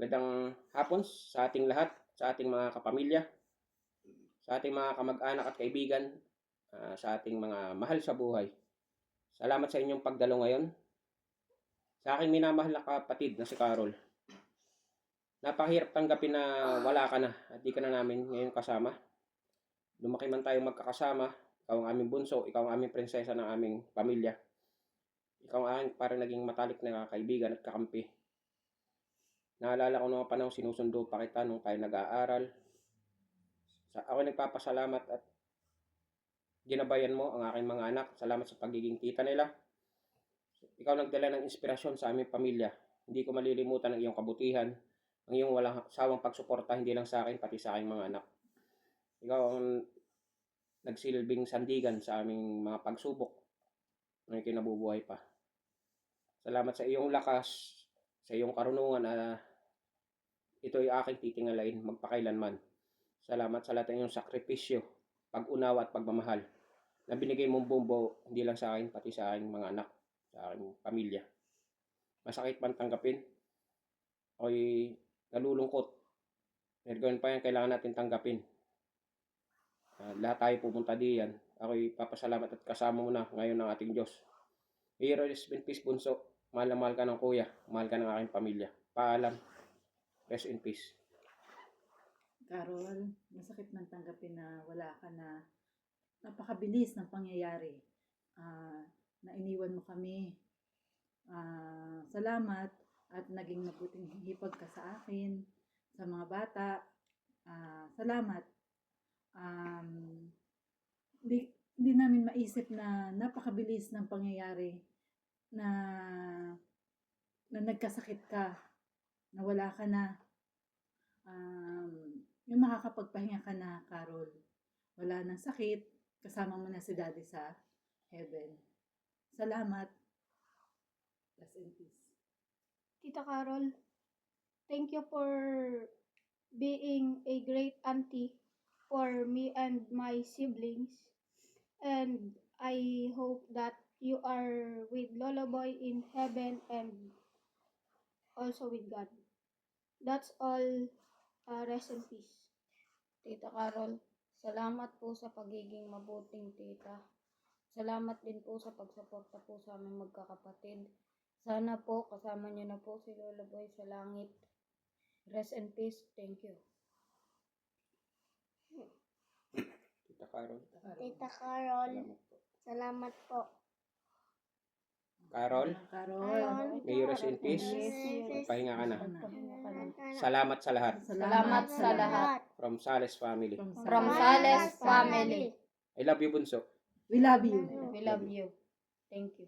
Magandang hapon sa ating lahat, sa ating mga kapamilya, sa ating mga kamag-anak at kaibigan, sa ating mga mahal sa buhay. Salamat sa inyong pagdalo ngayon. Sa aking minamahal na kapatid na si Carol. Napakahirap tanggapin na wala ka na at di ka na namin ngayon kasama. Lumaki man tayo magkakasama, ikaw ang aming bunso, ikaw ang aming prinsesa ng aming pamilya. Ikaw ang aking parang naging matalik na kaibigan at kakampi. Naalala ko noong panahon sinusundo pa kita nung tayo nag-aaral. Ako nagpapasalamat at ginabayan mo ang aking mga anak. Salamat sa pagiging tita nila. Ikaw nagdala ng inspirasyon sa aming pamilya. Hindi ko malilimutan ang iyong kabutihan, ang iyong walang sawang pagsuporta hindi lang sa akin pati sa aking mga anak. Ikaw ang nagsilbing sandigan sa aming mga pagsubok na kinabubuhay pa. Salamat sa iyong lakas, sa iyong karunungan na ito'y aking titingalain magpakailanman. Salamat sa lahat ng iyong sakripisyo, pag-unawa at pagmamahal na binigay mong bumbo hindi lang sa akin pati sa aking mga anak, sa aking pamilya. Masakit man tanggapin, ako'y nalulungkot. Pero gawin pa yan, kailangan natin tanggapin. Lahat tayo pupunta diyan. Ako'y papasalamat at kasama mo na ngayon ng ating Diyos. May rest in peace, bunso. Mahal na mahal ka ng kuya. Mahal ka ng aking pamilya. Paalam. Rest in peace. Carol, masakit man tanggapin na wala ka na. Napakabilis ng pangyayari. Na iniwan mo kami. Salamat at naging mabuting hipag ka sa akin, sa mga bata. Salamat. Di namin maisip na napakabilis ng pangyayari na nagkasakit ka, na wala ka na. Yung makakapagpahinga ka na, Carol. Wala nang sakit, kasama mo na si Daddy sa heaven. Salamat. Rest in peace. Tita Carol, thank you for being a great auntie for me and my siblings. And I hope that you are with Lola Boy in heaven and also with God. That's all. Rest in peace. Tita Carol, salamat po sa pagiging mabuting tita. Salamat din po sa pagsuporta po sa aming magkakapatid. Sana po kasama niyo na po si Lola Boy sa langit. Rest in peace. Thank you. Tita Carol. Tita Carol, salamat po. Carol, may rest in peace. Magpahinga ka na. Salamat sa lahat. Salamat sa lahat. From Sales family. From Sales family. I love you, bunso. We love you. We love you. Thank you.